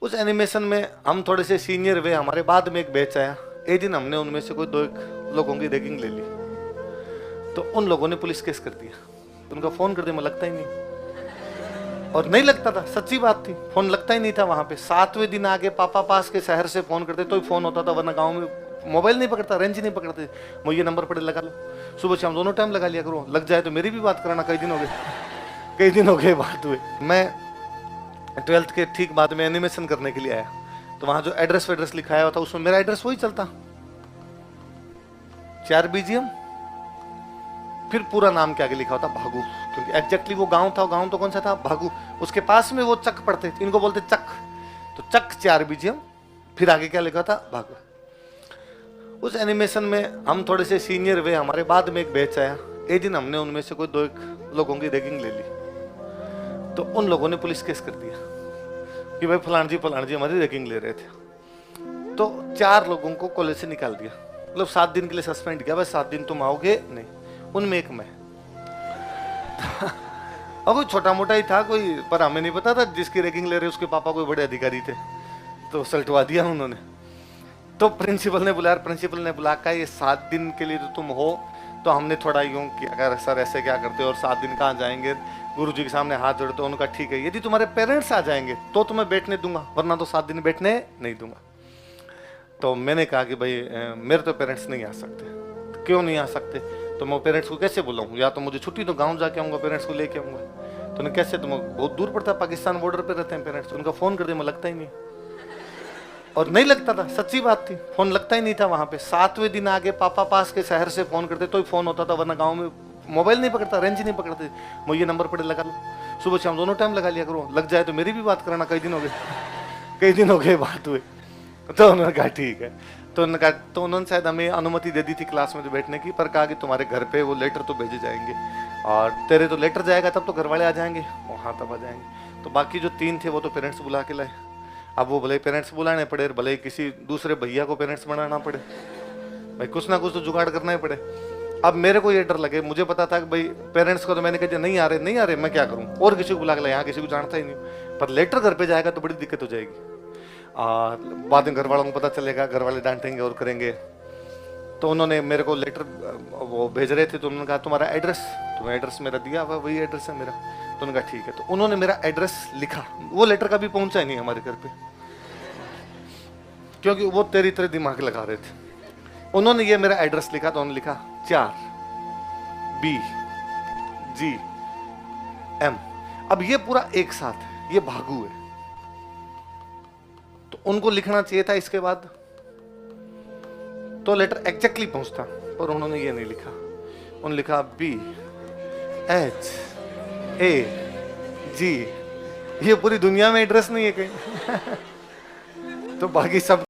उस एनिमेशन में हम थोड़े से सीनियर हुए, हमारे बाद में एक बैच आया। एक दिन हमने उनमें से कोई 2 लोगों की रैगिंग ले ली, तो उन लोगों ने पुलिस केस कर दिया। उनका फोन कर दिया, मैं लगता ही नहीं, और नहीं लगता था, सच्ची बात थी, फोन लगता ही नहीं था वहां पे। 7वें दिन आगे पापा पास के शहर से फोन करते तो ही फोन होता था, वरना गाँव में मोबाइल नहीं पकड़ता, रेंज नहीं पकड़ते। मैं ये नंबर पड़े लगा लो, सुबह शाम दोनों टाइम लगा लिया करो, लग जाए तो मेरी भी बात कराना। कई दिन हो गए बात हुए। मैं 12th के ठीक बाद में एनिमेशन करने के लिए आया, तो वहां जो एड्रेस वेड्रेस लिखाया हुआ था उसमें मेरा एड्रेस वही चलता, 4 BGM, फिर पूरा नाम के आगे लिखा होता भागू, क्योंकि एग्जैक्टली वो गांव था। गांव तो कौन सा था? भागू। उसके पास में वो चक पड़ते थे, इनको बोलते चक, तो चक 4 BGM, फिर आगे क्या लिखा था? भागू। उस एनिमेशन में हम थोड़े से सीनियर हुए, हमारे बाद में एक बैच आया। एक दिन हमने उनमें से कोई 2 लोगों की रैगिंग ले ली, तो उन लोगों ने पुलिस केस कर दिया कि भाई फलान जी हमारी रैगिंग ले रहे थे। तो 4 लोगों को कॉलेज से निकाल दिया, मतलब 7 दिन के लिए सस्पेंड किया। भाई 7 दिन तुम आओगे नहीं, उनमें एक मैं। और कोई छोटा मोटा ही था कोई, पर हमें नहीं पता था जिसकी रैगिंग ले रहे उसके पापा कोई बड़े अधिकारी थे, तो सलटवा दिया उन्होंने। तो प्रिंसिपल ने बुला कर, ये 7 दिन के लिए तो तुम हो, तो हमने थोड़ा यूं किया, सर ऐसे क्या करते हो, और 7 दिन कहाँ जाएंगे, गुरुजी के सामने हाथ जोड़ते। उनका ठीक है, यदि तुम्हारे पेरेंट्स आ जाएंगे तो तुम्हें बैठने दूंगा, वरना तो 7 दिन बैठने नहीं दूंगा। तो मैंने कहा कि भाई मेरे तो पेरेंट्स नहीं आ सकते। तो क्यों नहीं आ सकते? तो मैं पेरेंट्स को कैसे बुलाऊं, या तो मुझे छुट्टी, तो गाँव जाके आऊंगा, पेरेंट्स को लेके आऊंगा। तो उन्हें कैसे, तुम बहुत दूर पड़ता है, पाकिस्तान बॉर्डर पे रहते हैं पेरेंट्स। उनका फोन कर दिया, मैं लगता ही नहीं, और नहीं लगता था, सच्ची बात थी, फोन लगता ही नहीं था वहां पे। 7वें दिन आगे पापा पास के शहर से फोन करते तो ही फोन होता था, वरना गाँव में मोबाइल नहीं पकड़ता, रेंज नहीं पकड़ते। मैं ये नंबर पड़े लगा लो, सुबह शाम दोनों टाइम लगा लिया करो, लग जाए तो मेरी भी बात कराना। कई दिन हो गए बात हुए। तो उन्होंने कहा ठीक है। तो उन्होंने शायद हमें अनुमति दे दी थी क्लास में बैठने की, पर कहा कि तुम्हारे घर पे वो लेटर तो भेजे जाएंगे, और तेरे तो लेटर जाएगा तब तो घर वाले आ जाएंगे, वहाँ तब आ जाएंगे। तो बाकी जो 3 थे वो तो पेरेंट्स बुला के लाए। अब वो भले पेरेंट्स बुलाने पड़े, भले किसी दूसरे भैया को पेरेंट्स बनाना पड़े, भाई कुछ ना कुछ तो जुगाड़ करना ही पड़े। अब मेरे को ये डर लगे, मुझे पता था कि भाई पेरेंट्स को तो मैंने कह दिया नहीं आ रहे, मैं क्या करूं, और किसी को बुला के लाया, यहाँ किसी को जानता ही नहीं, पर लेटर घर पे जाएगा तो बड़ी दिक्कत हो जाएगी। बाद में घर वालों को पता चलेगा, घर वाले डांटेंगे और करेंगे। तो उन्होंने मेरे को लेटर वो भेज रहे थे, तो उन्होंने कहा तुम्हारा एड्रेस, तुम्हें एड्रेस मेरा दिया हुआ वही एड्रेस है मेरा। तो उन्होंने कहा ठीक है। तो उन्होंने मेरा एड्रेस लिखा, वो लेटर कभी पहुंचा ही नहीं हमारे घर पे, क्योंकि वो तेरी तरह दिमाग लगा रहे थे। उन्होंने ये मेरा एड्रेस लिखा, तो उन्होंने लिखा 4 BGM। अब ये पूरा एक साथ है, ये भागू है, तो उनको लिखना चाहिए था इसके बाद, तो लेटर एग्जैक्टली पहुंचता, पर उन्होंने ये नहीं लिखा। उन्होंने लिखा BHAG। ये पूरी दुनिया में एड्रेस नहीं है कहीं। तो बाकी सब